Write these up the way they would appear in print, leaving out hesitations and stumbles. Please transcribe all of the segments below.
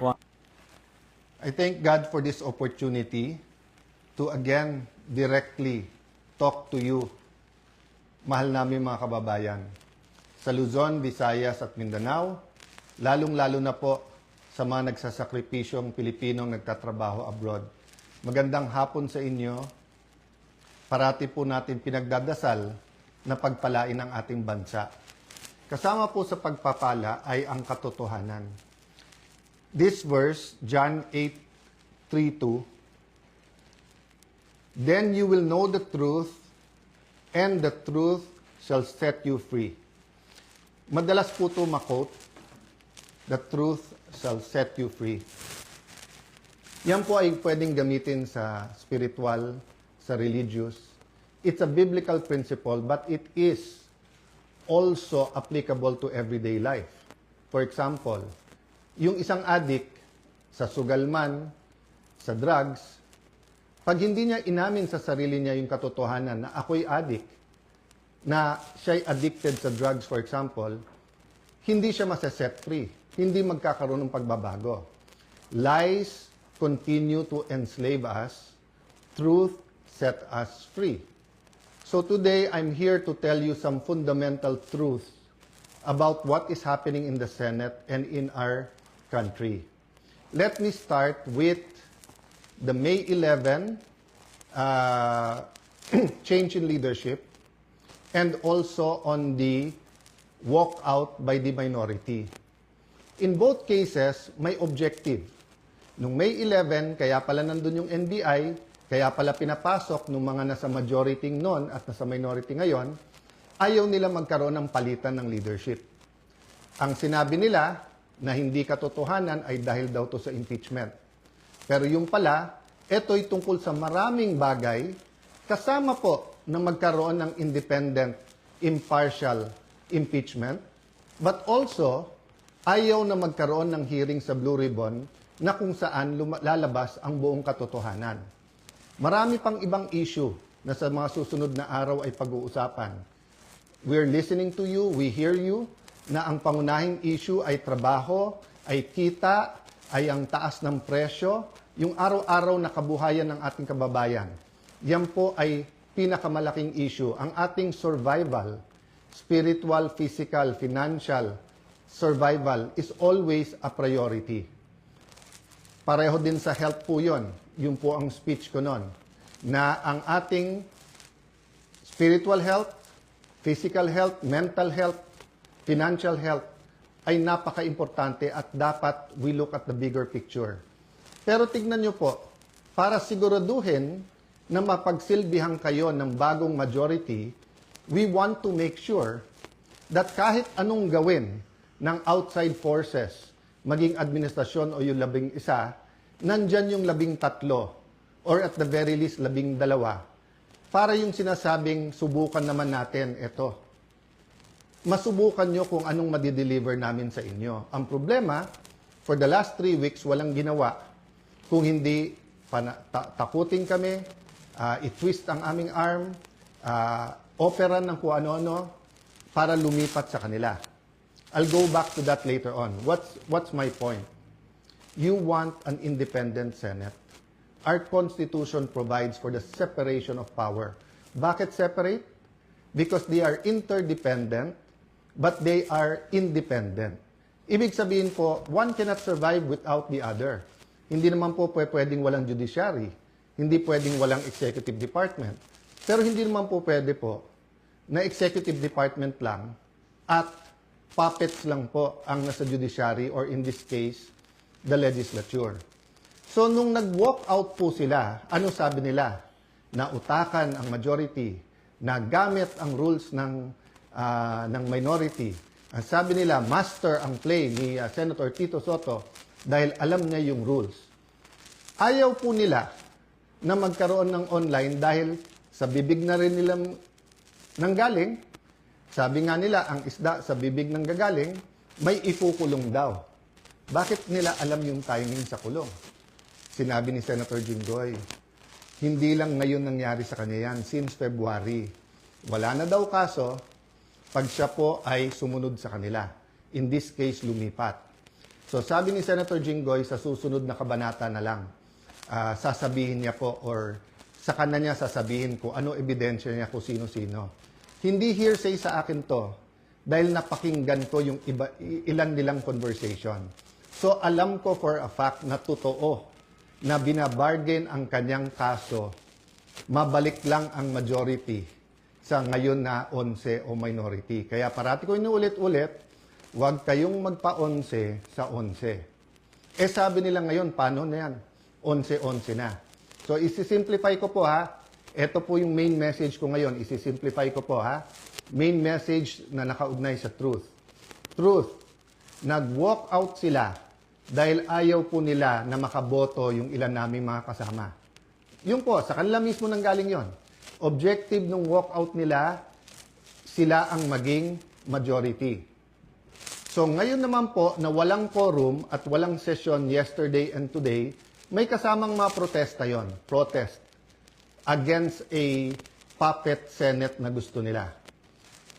I thank God for this opportunity to again directly talk to you, mahal namin mga kababayan, sa Luzon, Visayas at Mindanao, lalong-lalo na po sa mga nagsasakripisyong Pilipinong nagtatrabaho abroad. Magandang hapon sa inyo. Parati po natin pinagdadasal na pagpalain ang ating bansa. Kasama po sa pagpapala ay ang katotohanan. This verse, John 8:3-2, "Then you will know the truth, and the truth shall set you free." Madalas po ito makot, "The truth shall set you free." Yan po ay pwedeng gamitin sa spiritual, sa religious. It's a biblical principle, but it is also applicable to everyday life. For example, yung isang addict sa sugal man, sa drugs, pag hindi niya inamin sa sarili niya yung katotohanan na ako'y addict, na siya'y addicted sa drugs, for example, hindi siya masaset free. Hindi magkakaroon ng pagbabago. Lies continue to enslave us. Truth set us free. So today, I'm here to tell you some fundamental truths about what is happening in the Senate and in our country. Let me start with the May 11 change in leadership and also on the walkout by the minority. In both cases, may objective. Nung May 11, kaya pala nandun yung NBI, kaya pala pinapasok nung mga nasa majority noon at nasa minority ngayon, ayaw nila magkaroon ng palitan ng leadership. Ang sinabi nila na hindi katotohanan ay dahil daw to sa impeachment. Pero yung pala, ito'y tungkol sa maraming bagay, kasama po na magkaroon ng independent, impartial impeachment, but also, ayaw na magkaroon ng hearing sa Blue Ribbon na kung saan lalabas ang buong katotohanan. Marami pang ibang issue na sa mga susunod na araw ay pag-uusapan. We're listening to you, we hear you, na ang pangunahing issue ay trabaho, ay kita, ay ang taas ng presyo, yung araw-araw na kabuhayan ng ating kababayan. Yan po ay pinakamalaking issue. Ang ating survival, spiritual, physical, financial survival is always a priority. Pareho din sa health po yun. Yun po ang speech ko nun. Na ang ating spiritual health, physical health, mental health, financial health ay napaka-importante at dapat we look at the bigger picture. Pero tignan nyo po, para siguraduhin na mapagsilbihan kayo ng bagong majority, we want to make sure that kahit anong gawin ng outside forces, maging administrasyon o yung 11, nandyan yung 13 or at the very least 12 para yung sinasabing subukan naman natin ito. Masubukan nyo kung anong madideliver namin sa inyo. Ang problema, for the last 3 weeks, walang ginawa. Kung hindi takutin kami, i-twist ang aming arm, operan ng kung ano-ano, para lumipat sa kanila. I'll go back to that later on. What's my point? You want an independent Senate. Our Constitution provides for the separation of power. Bakit separate? Because they are interdependent, but they are independent. Ibig sabihin po, one cannot survive without the other. Hindi naman po pwedeng walang judiciary. Hindi pwedeng walang executive department. Pero hindi naman po pwede po na executive department lang at puppets lang po ang nasa judiciary or in this case, the legislature. So nung nag-walk out po sila, ano sabi nila? Na utakan ang majority, na gamit ang rules ng minority. Ang sabi nila, master ang play ni Senator Tito Sotto dahil alam niya yung rules. Ayaw po nila na magkaroon ng online dahil sa bibig na rin nilang nanggaling. Sabi nga nila, ang isda sa bibig ng gagaling, may ikukulong daw. Bakit nila alam yung timing sa kulong? Sinabi ni Senator Jinggoy, hindi lang ngayon nangyari sa kanya yan, since February. Wala na daw kaso, pag siya po ay sumunod sa kanila. In this case, lumipat. So sabi ni Senator Jinggoy, sa susunod na kabanata na lang, sasabihin niya po or sa kanya niya sasabihin kung ano ebidensya niya kung sino-sino. Hindi hearsay sa akin to dahil napakinggan ko yung ilan nilang conversation. So alam ko for a fact na totoo na binabargain ang kanyang kaso, mabalik lang ang majority sa ngayon na 11 o minority. Kaya parati ko inuulit-ulit, huwag kayong magpa-11 sa 11. Sabi nila ngayon, paano na yan? 11-11 na. So isi-simplify ko po ha. Ito po yung main message ko ngayon. Isi-simplify ko po ha. Main message na nakaugnay sa truth. Truth, nag-walk out sila dahil ayaw po nila na makaboto yung ilan naming mga kasama. Yun po, sa kanila mismo nanggaling yon. Objective ng walkout nila, sila ang maging majority. So ngayon naman po na walang quorum at walang session yesterday and today, may kasamang mga protesta yon. Protest against a puppet Senate na gusto nila.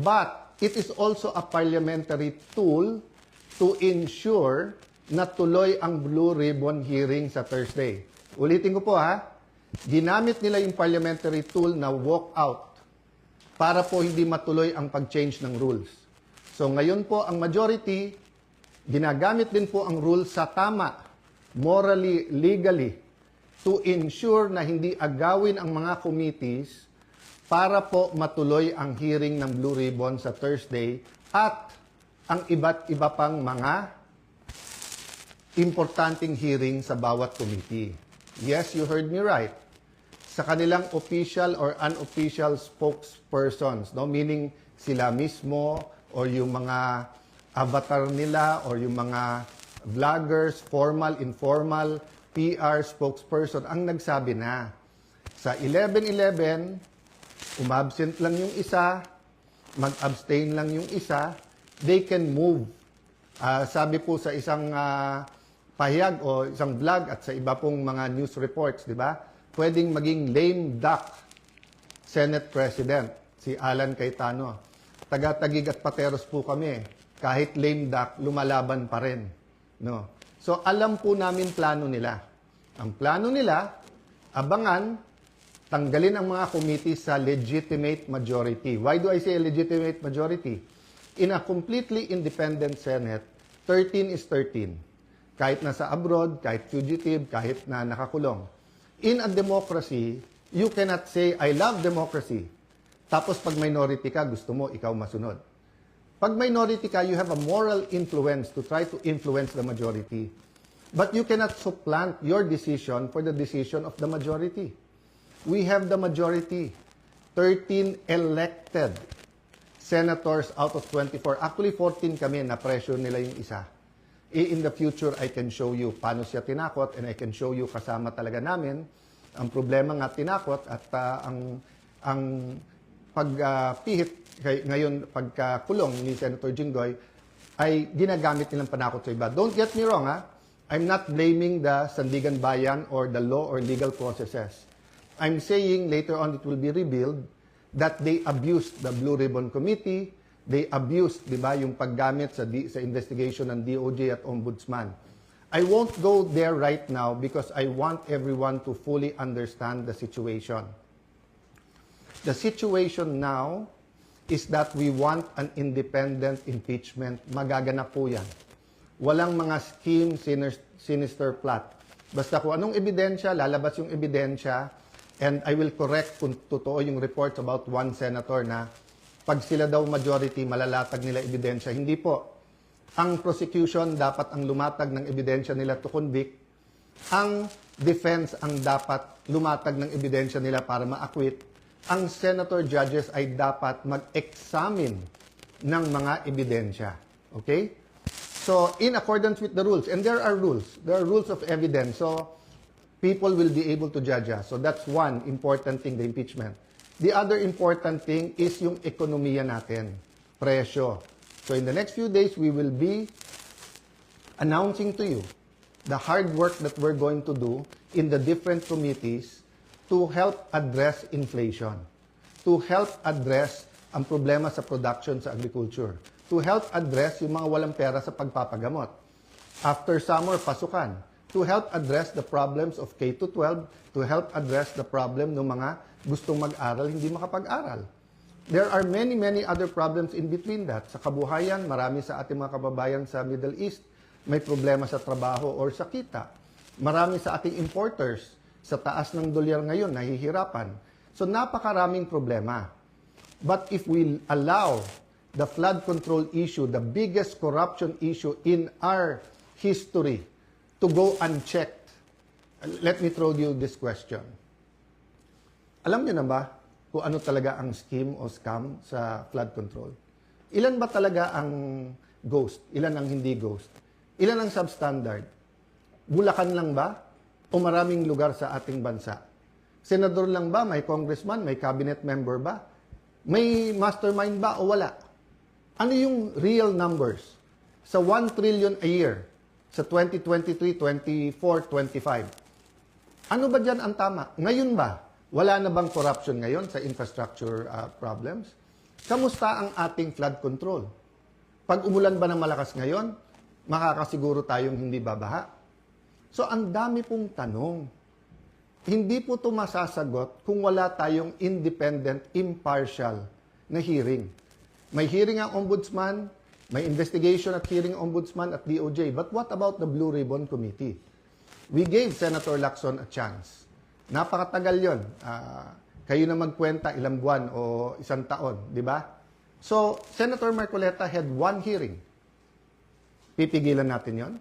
But it is also a parliamentary tool to ensure na tuloy ang Blue Ribbon hearing sa Thursday. Ulitin ko po ha, ginamit nila yung parliamentary tool na walk out para po hindi matuloy ang pag-change ng rules. So ngayon po ang majority, ginagamit din po ang rules sa tama, morally, legally, to ensure na hindi agawin ang mga committees para po matuloy ang hearing ng Blue Ribbon sa Thursday at ang iba't iba pang mga importanteng hearing sa bawat committee. Yes, you heard me right. Sa kanilang official or unofficial spokespersons, no? Meaning sila mismo or yung mga avatar nila or yung mga vloggers, formal, informal, PR spokesperson ang nagsabi na sa 11-11, umabsent lang yung isa, mag-abstain lang yung isa, they can move. Sabi po sa isang pahayag o isang vlog at sa iba pong mga news reports, di ba? Pwedeng maging lame duck Senate President, si Alan Cayetano. Taga-Taguig at Pateros po kami. Kahit lame duck, lumalaban pa rin. No? So, alam po namin plano nila. Ang plano nila, abangan, tanggalin ang mga committee sa legitimate majority. Why do I say legitimate majority? In a completely independent Senate, 13 is 13. Kahit nasa abroad, kahit fugitive, kahit na nakakulong. In a democracy, you cannot say, I love democracy. Tapos pag minority ka, gusto mo, ikaw masunod. Pag minority ka, you have a moral influence to try to influence the majority. But you cannot supplant your decision for the decision of the majority. We have the majority. 13 elected senators out of 24. Actually, 14 kami na pressure nila yung isa. In the future, I can show you paano siya tinakot and I can show you kasama talaga namin. Ang problema nga tinakot at ang pagpihit ngayon pagkakulong ni Senator Jinggoy ay ginagamit nilang panakot sa iba. Don't get me wrong, ha? I'm not blaming the Sandigan Bayan or the law or legal processes. I'm saying later on it will be revealed that they abused the Blue Ribbon Committee. They abused, di ba, yung paggamit sa investigation ng DOJ at Ombudsman. I won't go there right now because I want everyone to fully understand the situation. The situation now is that we want an independent impeachment. Magaganap po yan. Walang mga scheme, sinister plot. Basta kung anong ebidensya, lalabas yung ebidensya, and I will correct kung totoo yung reports about one senator na pag sila daw majority, malalatag nila ebidensya. Hindi po. Ang prosecution dapat ang lumatag ng ebidensya nila to convict. Ang defense ang dapat lumatag ng ebidensya nila para ma-acquit. Ang senator judges ay dapat mag-examine ng mga ebidensya. Okay? So, in accordance with the rules, and there are rules of evidence, so people will be able to judge us. So that's one important thing, the impeachment. The other important thing is yung ekonomiya natin, presyo. So in the next few days, we will be announcing to you the hard work that we're going to do in the different committees to help address inflation, to help address ang problema sa production sa agriculture, to help address yung mga walang pera sa pagpapagamot. After summer, pasukan. To help address the problems of K-12, to help address the problem ng mga gustong mag-aral, hindi makapag-aral. There are many, many other problems in between that. Sa kabuhayan, marami sa ating mga kababayan sa Middle East may problema sa trabaho or sa kita. Marami sa ating importers sa taas ng dolyar ngayon, nahihirapan. So napakaraming problema. But if we allow the flood control issue, the biggest corruption issue in our history, to go unchecked, let me throw you this question. Alam niyo na ba kung ano talaga ang scheme o scam sa flood control? Ilan ba talaga ang ghost? Ilan ang hindi ghost? Ilan ang substandard? Bulacan lang ba? O maraming lugar sa ating bansa? Senador lang ba? May congressman? May cabinet member ba? May mastermind ba o wala? Ano yung real numbers? Sa 1 trillion a year, sa 2023, 24, 25. Ano ba dyan ang tama? Ngayon ba? Wala na bang corruption ngayon sa infrastructure problems? Kamusta ang ating flood control? Pag umulan ba ng malakas ngayon, makakasiguro tayong hindi babaha? So, ang dami pong tanong. Hindi po ito masasagot kung wala tayong independent, impartial na hearing. May hearing ang ombudsman, may investigation at hearing ombudsman at DOJ. But what about the Blue Ribbon Committee? We gave Senator Lacson a chance. Napakatagal yon. Kayo na magkwenta ilang buwan o isang taon, di ba? So, Senator Marcoleta had one hearing. Pipigilan natin yon.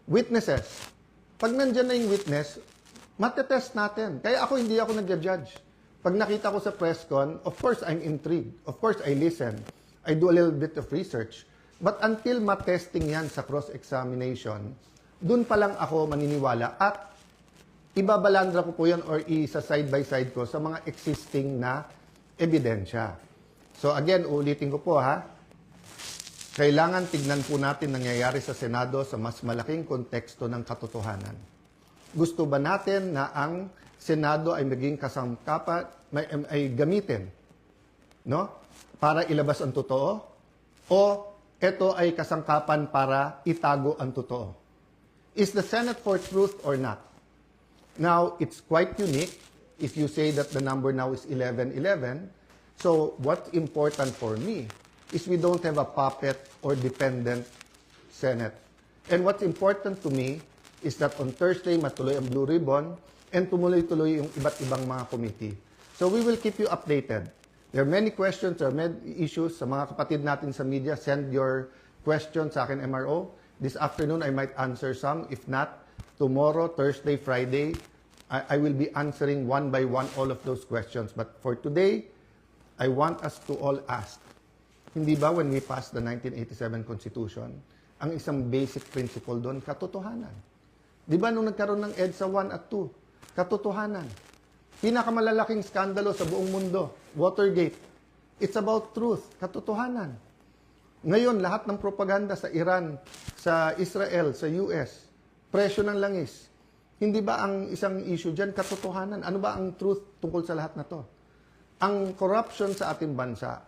Witnesses. Pag nandyan na yung witness, matetest natin. Kaya hindi ako nag-judge. Pag nakita ko sa press con, of course, I'm intrigued. Of course, I listen. I do a little bit of research. But until matesting yan sa cross-examination, dun pa lang ako maniniwala at ibabalandra ko po yan or isa side by side ko sa mga existing na ebidensya. So again, uulitin ko po ha, kailangan tignan po natin nangyayari sa Senado sa mas malaking konteksto ng katotohanan. Gusto ba natin na ang Senado ay maging kasangkapan, ay gamitin, no? Para ilabas ang totoo? O ito ay kasangkapan para itago ang totoo? Is the Senate for truth or not? Now, it's quite unique if you say that the number now is 11-11. So, what's important for me is we don't have a puppet or dependent Senate. And what's important to me is that on Thursday, matuloy ang Blue Ribbon and tumuloy-tuloy yung iba't ibang mga committee. So, we will keep you updated. There are many questions, there are many issues. Sa mga kapatid natin sa media, send your questions sa akin, MRO. This afternoon, I might answer some. If not, tomorrow, Thursday, Friday, I will be answering one by one all of those questions. But for today, I want us to all ask, hindi ba when we passed the 1987 Constitution, ang isang basic principle doon, katotohanan? Di ba nung nagkaroon ng EDSA 1 at 2, katotohanan? Pinakamalalaking skandalo sa buong mundo, Watergate. It's about truth, katotohanan. Ngayon, lahat ng propaganda sa Iran, sa Israel, sa US, presyo ng langis. Hindi ba ang isang issue dyan, katotohanan? Ano ba ang truth tungkol sa lahat na to? Ang corruption sa ating bansa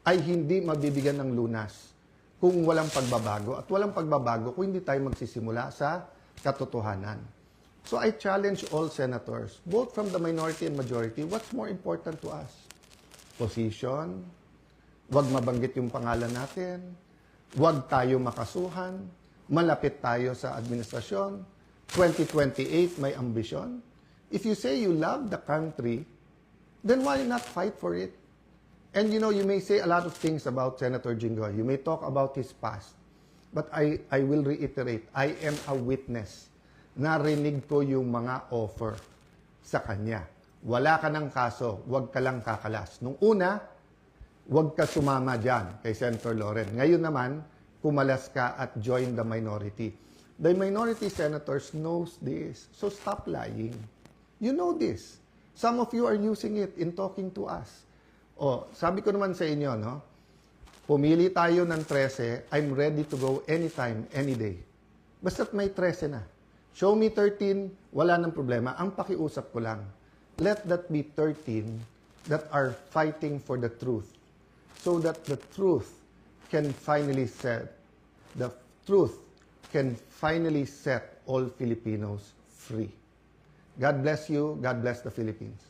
ay hindi mabibigyan ng lunas kung walang pagbabago. At walang pagbabago kung hindi tayo magsisimula sa katotohanan. So I challenge all senators, both from the minority and majority, what's more important to us? Position, wag mabanggit yung pangalan natin, wag tayo makasuhan, malapit tayo sa administrasyon, 2028 may ambisyon. If you say you love the country, then why not fight for it? And you know, you may say a lot of things about Senator Jinggoy. You may talk about his past. But I will reiterate, I am a witness. Narinig ko yung mga offer sa kanya. Wala ka ng kaso, wag ka lang kakalas. Nung una, wag ka sumama dyan kay Senator Loren. Ngayon naman, pumalas ka at join the minority. The minority senators knows this. So stop lying. You know this. Some of you are using it in talking to us. O, sabi ko naman sa inyo, no? Pumili tayo ng 13, I'm ready to go anytime, any day. Basta't may 13 na. Show me 13, wala nang problema. Ang pakiusap ko lang, let that be 13 that are fighting for the truth. So that the truth can finally set, the truth can finally set all Filipinos free. God bless you. God bless the Philippines.